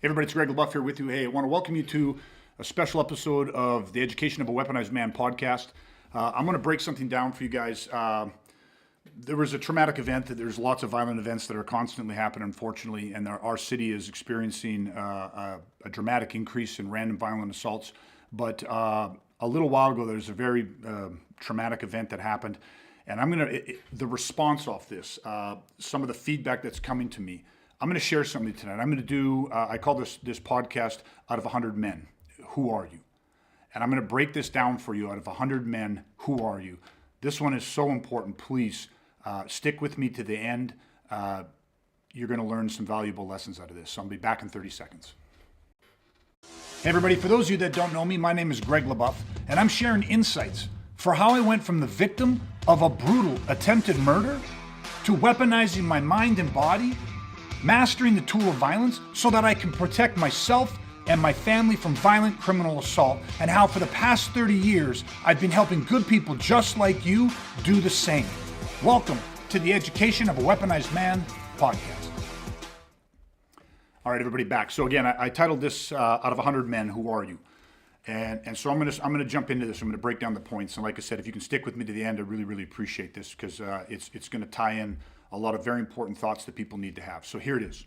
Hey everybody, it's Greg LaBeouf here with you. Hey, I want to welcome you to a special episode of the Education of a Weaponized Man podcast. I'm going to break something down for you guys. There was a traumatic event. There's lots of violent events that are constantly happening, unfortunately, and our city is experiencing a dramatic increase in random violent assaults. But a little while ago, there was a very traumatic event that happened, and the response off this, some of the feedback that's coming to me, I'm going to share something tonight. I'm going to do, I call this podcast Out of 100 Men, Who Are You? And I'm going to break this down for you. Out of 100 men, who are you? This one is so important. Please stick with me to the end. You're going to learn some valuable lessons out of this. So I'll be back in 30 seconds. Hey everybody, for those of you that don't know me, my name is Greg LaBeouf, and I'm sharing insights for how I went from the victim of a brutal attempted murder to weaponizing my mind and body, mastering the tool of violence so that I can protect myself and my family from violent criminal assault, and how for the past 30 years, I've been helping good people just like you do the same. Welcome to the Education of a Weaponized Man podcast. All right, everybody, back. So again, I titled this Out of 100 Men, Who Are You? And so I'm gonna jump into this. I'm gonna break down the points. And like I said, if you can stick with me to the end, I really, really appreciate this, because it's gonna tie in a lot of very important thoughts that people need to have. So here it is.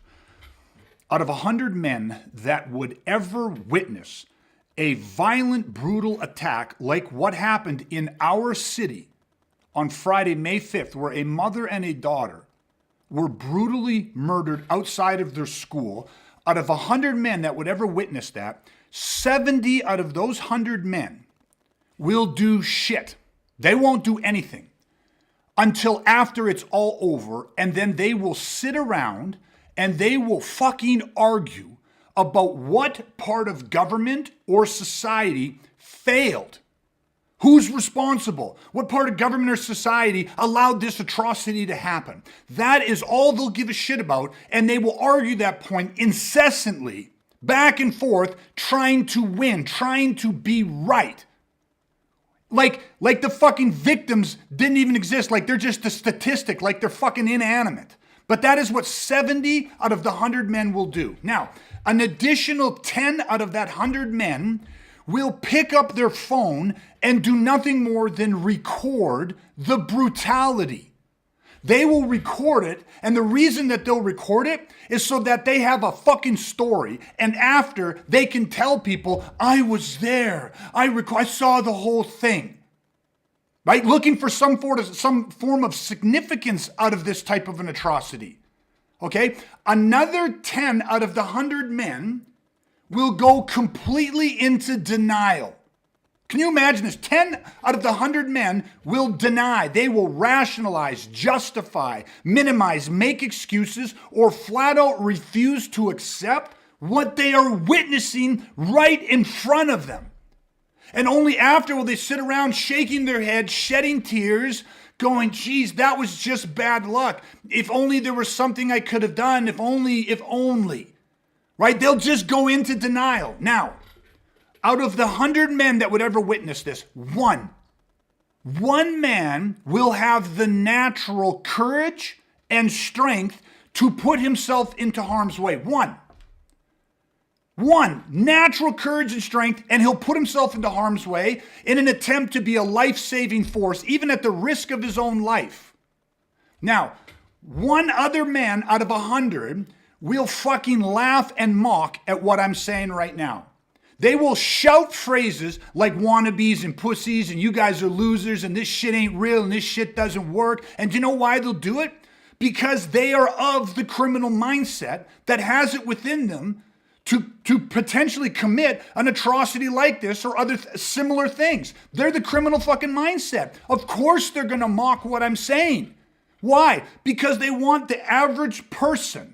Out of 100 men that would ever witness a violent, brutal attack like what happened in our city on Friday, May 5th, where a mother and a daughter were brutally murdered outside of their school, out of 100 men that would ever witness that, 70 out of those 100 men will do shit. They won't do anything until after it's all over, and then they will sit around and they will fucking argue about what part of government or society failed. Who's responsible? What part of government or society allowed this atrocity to happen? That is all they'll give a shit about, and they will argue that point incessantly, back and forth, trying to win, trying to be right. Like the fucking victims didn't even exist, like they're just a statistic, like they're fucking inanimate. But that is what 70 out of the 100 men will do. Now, an additional 10 out of that 100 men will pick up their phone and do nothing more than record the brutality. They will record it, and the reason that they'll record it is so that they have a fucking story, and after they can tell people, I was there, I saw the whole thing. Right? Looking for some form of significance out of this type of an atrocity. Okay? Another 10 out of the 100 men will go completely into denial. Can you imagine this? 10 out of the 100 men will deny. They will rationalize, justify, minimize, make excuses, or flat out refuse to accept what they are witnessing right in front of them. And only after will they sit around shaking their head, shedding tears, going, geez, that was just bad luck. If only there was something I could have done. If only. Right? They'll just go into denial. Now, out of the 100 men that would ever witness this, one man will have the natural courage and strength to put himself into harm's way. One, natural courage and strength, and he'll put himself into harm's way in an attempt to be a life-saving force, even at the risk of his own life. Now, one other man out of 100 will fucking laugh and mock at what I'm saying right now. They will shout phrases like wannabes and pussies and you guys are losers and this shit ain't real and this shit doesn't work. And do you know why they'll do it? Because they are of the criminal mindset that has it within them to potentially commit an atrocity like this or other similar things. They're the criminal fucking mindset. Of course they're going to mock what I'm saying. Why? Because they want the average person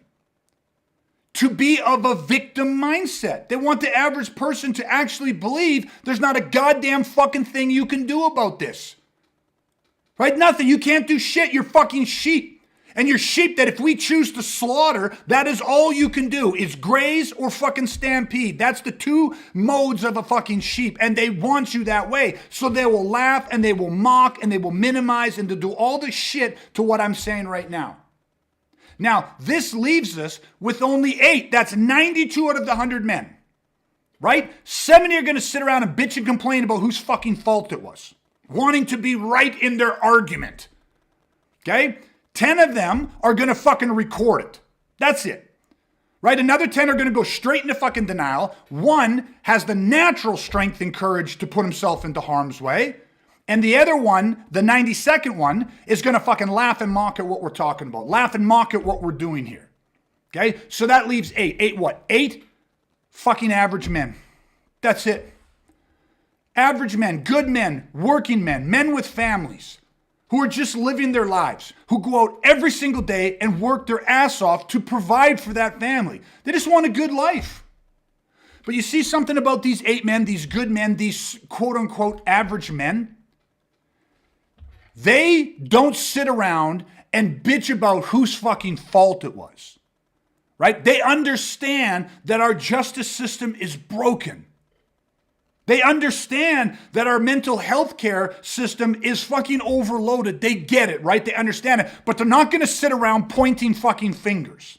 to be of a victim mindset. They want the average person to actually believe there's not a goddamn fucking thing you can do about this. Right? Nothing. You can't do shit. You're fucking sheep. And you're sheep that if we choose to slaughter, that is all you can do is graze or fucking stampede. That's the two modes of a fucking sheep. And they want you that way. So they will laugh and they will mock and they will minimize and to do all the shit to what I'm saying right now. Now, this leaves us with only 8. That's 92 out of the 100 men, right? 70 are going to sit around and bitch and complain about whose fucking fault it was, wanting to be right in their argument, okay? 10 of them are going to fucking record it. That's it. Right? Another 10 are going to go straight into fucking denial. 1 has the natural strength and courage to put himself into harm's way. And the other one, the 92nd one, is going to fucking laugh and mock at what we're talking about. Laugh and mock at what we're doing here. Okay? So that leaves 8. 8 what? 8 fucking average men. That's it. Average men, good men, working men, men with families, who are just living their lives, who go out every single day and work their ass off to provide for that family. They just want a good life. But you see something about these 8 men, these good men, these quote unquote average men? They don't sit around and bitch about whose fucking fault it was, right? They understand that our justice system is broken. They understand that our mental health care system is fucking overloaded. They get it, right? They understand it. But they're not going to sit around pointing fucking fingers.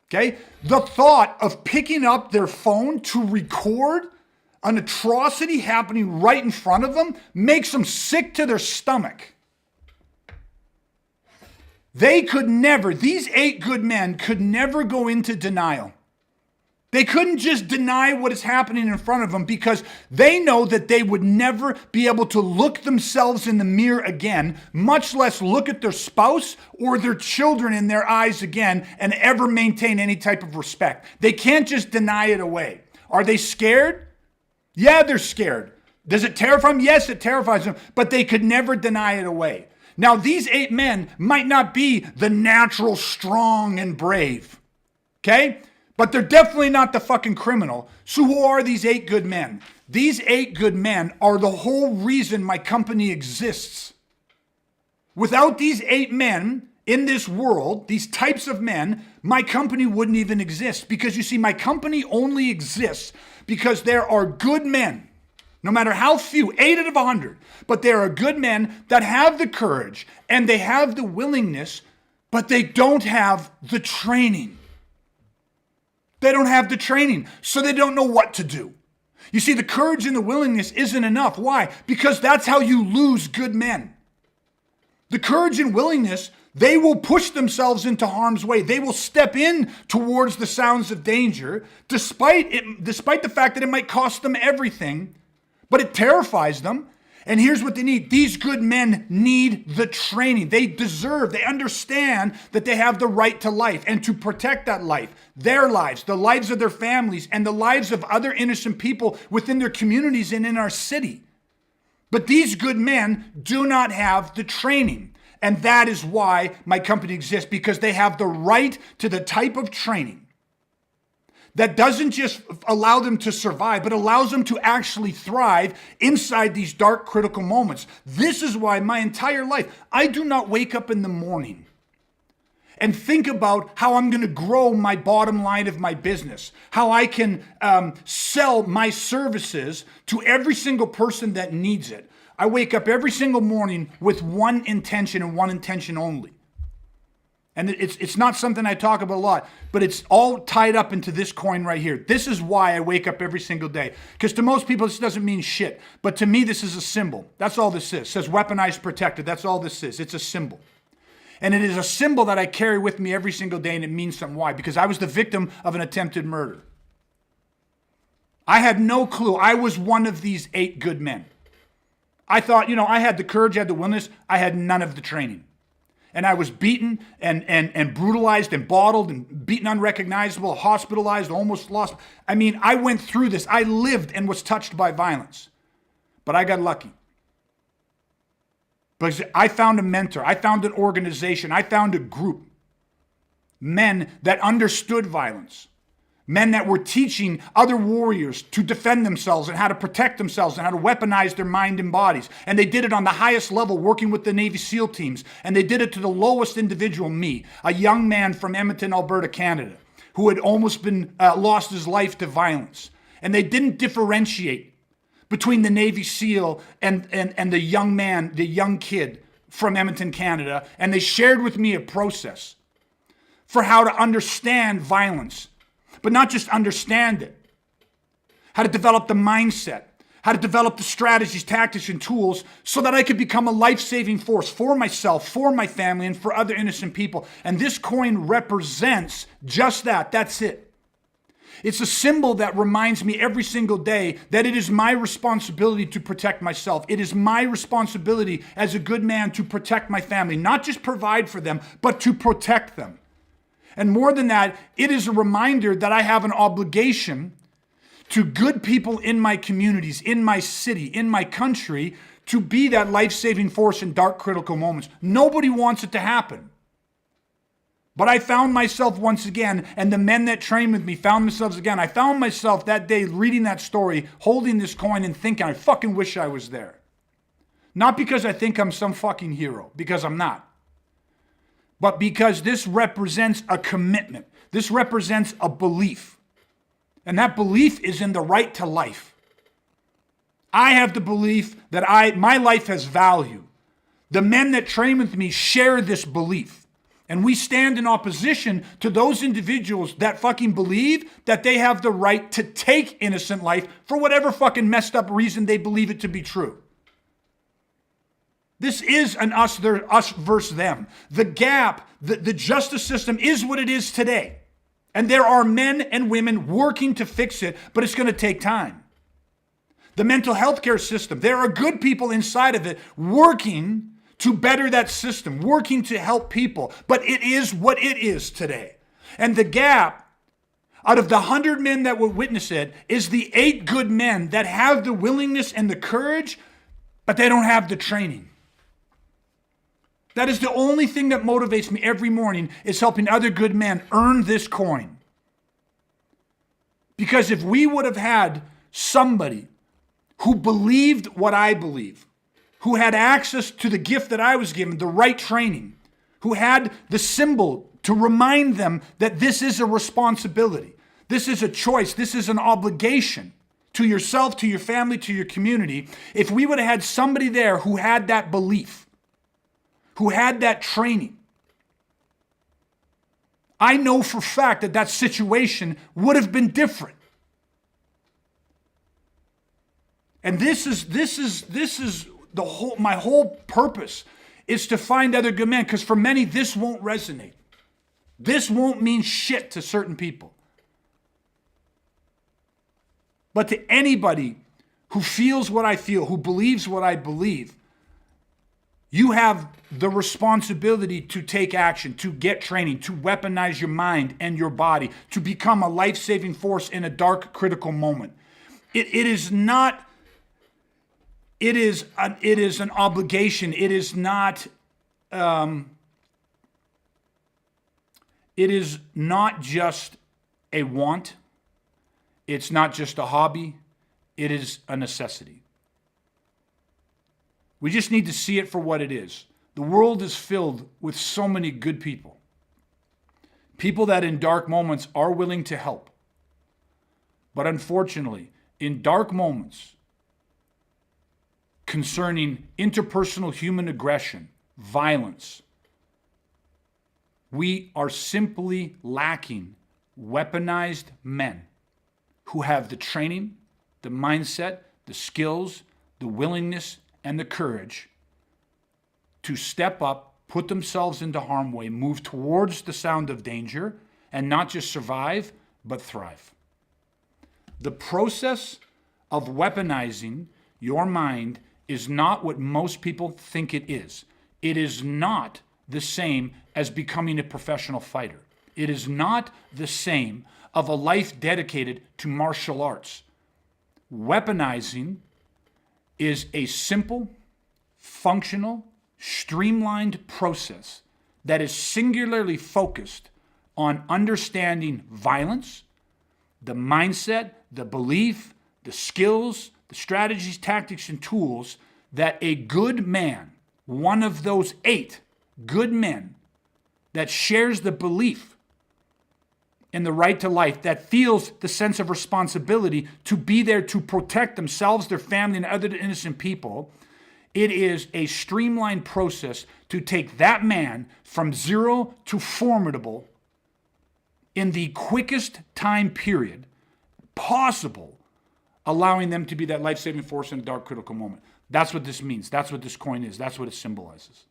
Okay? The thought of picking up their phone to record an atrocity happening right in front of them makes them sick to their stomach. They could never, these 8 good men could never go into denial. They couldn't just deny what is happening in front of them because they know that they would never be able to look themselves in the mirror again, much less look at their spouse or their children in their eyes again and ever maintain any type of respect. They can't just deny it away. Are they scared? Yeah, they're scared. Does it terrify them? Yes, it terrifies them, but they could never deny it away. Now, these 8 men might not be the natural, strong, and brave, okay? But they're definitely not the fucking criminal. So who are these 8 good men? These 8 good men are the whole reason my company exists. Without these 8 men in this world, these types of men, my company wouldn't even exist. Because you see, my company only exists because there are good men, no matter how few, 8 out of 100, but there are good men that have the courage and they have the willingness, but they don't have the training. They don't have the training, so they don't know what to do. You see, the courage and the willingness isn't enough. Why? Because that's how you lose good men. The courage and willingness, they will push themselves into harm's way. They will step in towards the sounds of danger, despite the fact that it might cost them everything, but it terrifies them. And here's what they need. These good men need the training. They understand that they have the right to life and to protect that life, their lives, the lives of their families, and the lives of other innocent people within their communities and in our city. But these good men do not have the training. And that is why my company exists, because they have the right to the type of training that doesn't just allow them to survive, but allows them to actually thrive inside these dark, critical moments. This is why my entire life, I do not wake up in the morning and think about how I'm going to grow my bottom line of my business, how I can sell my services to every single person that needs it. I wake up every single morning with one intention and one intention only. And it's not something I talk about a lot, but it's all tied up into this coin right here. This is why I wake up every single day. Because to most people, this doesn't mean shit. But to me, this is a symbol. That's all this is. It says weaponized protected. That's all this is. It's a symbol. And it is a symbol that I carry with me every single day, and it means something. Why? Because I was the victim of an attempted murder. I had no clue. I was one of these 8 good men. I thought, I had the courage, I had the willingness. I had none of the training. And I was beaten and brutalized and bottled and beaten unrecognizable, hospitalized, almost lost. I mean, I went through this. I lived and was touched by violence. But I got lucky. Because I found a mentor. I found an organization. I found a group. Men that understood violence. Men that were teaching other warriors to defend themselves and how to protect themselves and how to weaponize their mind and bodies. And they did it on the highest level, working with the Navy SEAL teams. And they did it to the lowest individual, me, a young man from Edmonton, Alberta, Canada, who had almost been lost his life to violence. And they didn't differentiate between the Navy SEAL and the young man, the young kid from Edmonton, Canada. And they shared with me a process for how to understand violence, but not just understand it, how to develop the mindset, how to develop the strategies, tactics, and tools so that I could become a life-saving force for myself, for my family, and for other innocent people. And this coin represents just that. That's it. It's a symbol that reminds me every single day that it is my responsibility to protect myself. It is my responsibility as a good man to protect my family, not just provide for them, but to protect them. And more than that, it is a reminder that I have an obligation to good people in my communities, in my city, in my country, to be that life-saving force in dark, critical moments. Nobody wants it to happen. But I found myself once again, and the men that trained with me found themselves again. I found myself that day reading that story, holding this coin and thinking, I fucking wish I was there. Not because I think I'm some fucking hero, because I'm not. But because this represents a commitment. This represents a belief. And that belief is in the right to life. I have the belief that my life has value. The men that train with me share this belief. And we stand in opposition to those individuals that fucking believe that they have the right to take innocent life for whatever fucking messed up reason they believe it to be true. This is an us versus them. The gap, the justice system is what it is today. And there are men and women working to fix it, but it's going to take time. The mental health care system, there are good people inside of it working to better that system, working to help people. But it is what it is today. And the gap, out of the 100 men that will witness it, is the 8 good men that have the willingness and the courage, but they don't have the training. That is the only thing that motivates me every morning, is helping other good men earn this coin. Because if we would have had somebody who believed what I believe, who had access to the gift that I was given, the right training, who had the symbol to remind them that this is a responsibility, this is a choice, this is an obligation to yourself, to your family, to your community. If we would have had somebody there who had that belief, who had that training, I know for a fact that that situation would have been different. And this is my whole purpose is to find other good men, because for many this won't resonate. This won't mean shit to certain people. But to anybody who feels what I feel, who believes what I believe, you have the responsibility to take action, to get training, to weaponize your mind and your body, to become a life-saving force in a dark, critical moment. It is not... It is an obligation. It is not. It is not just a want. It's not just a hobby. It is a necessity. We just need to see it for what it is. The world is filled with so many good people. People that in dark moments are willing to help. But unfortunately, in dark moments, concerning interpersonal human aggression, violence, we are simply lacking weaponized men who have the training, the mindset, the skills, the willingness, and the courage to step up, put themselves into harm's way, move towards the sound of danger, and not just survive, but thrive. The process of weaponizing your mind is not what most people think it is. It is not the same as becoming a professional fighter. It is not the same of a life dedicated to martial arts. Weaponizing is a simple, functional, streamlined process that is singularly focused on understanding violence, the mindset, the belief, the skills, the strategies, tactics, and tools that a good man, one of those 8 good men that shares the belief in the right to life, that feels the sense of responsibility to be there to protect themselves, their family, and other innocent people, it is a streamlined process to take that man from zero to formidable in the quickest time period possible, allowing them to be that life-saving force in a dark, critical moment. That's what this means. That's what this coin is. That's what it symbolizes.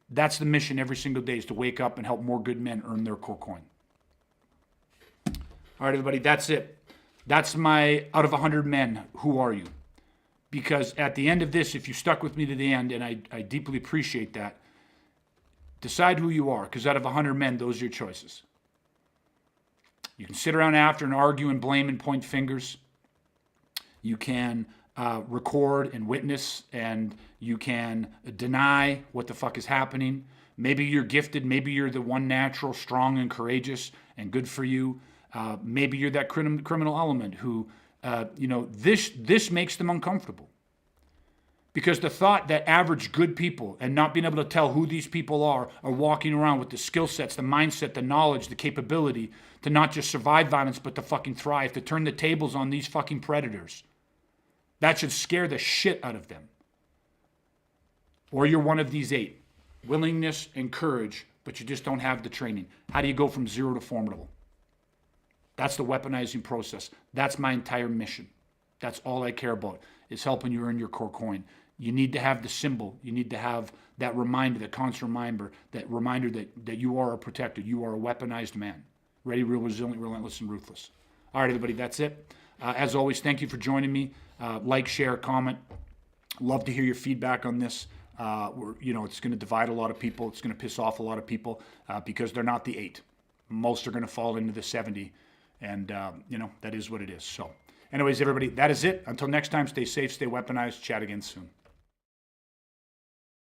That's the mission every single day, is to wake up and help more good men earn their core coin. All right, everybody, that's it. That's my out of 100 men, who are you? Because at the end of this, if you stuck with me to the end, and I deeply appreciate that, decide who you are, because out of 100 men, those are your choices. You can sit around after and argue and blame and point fingers. You can record and witness, and you can deny what the fuck is happening. Maybe you're gifted. Maybe you're the one natural, strong and courageous, and good for you. Maybe you're that criminal element who, this makes them uncomfortable. Because the thought that average good people, and not being able to tell who these people are walking around with the skill sets, the mindset, the knowledge, the capability to not just survive violence, but to fucking thrive, to turn the tables on these fucking predators. That should scare the shit out of them. Or you're one of these 8. Willingness and courage, but you just don't have the training. How do you go from 0 to formidable? That's the weaponizing process. That's my entire mission. That's all I care about, is helping you earn your core coin. You need to have the symbol. You need to have that reminder, that constant reminder, that you are a protector. You are a weaponized man. Ready, real, resilient, relentless, and ruthless. All right, everybody, that's it. As always, thank you for joining me. Like, share, comment. Love to hear your feedback on this. It's going to divide a lot of people. It's going to piss off a lot of people because they're not the 8. Most are going to fall into the 70. And, that is what it is. So anyways, everybody, that is it. Until next time, stay safe, stay weaponized. Chat again soon.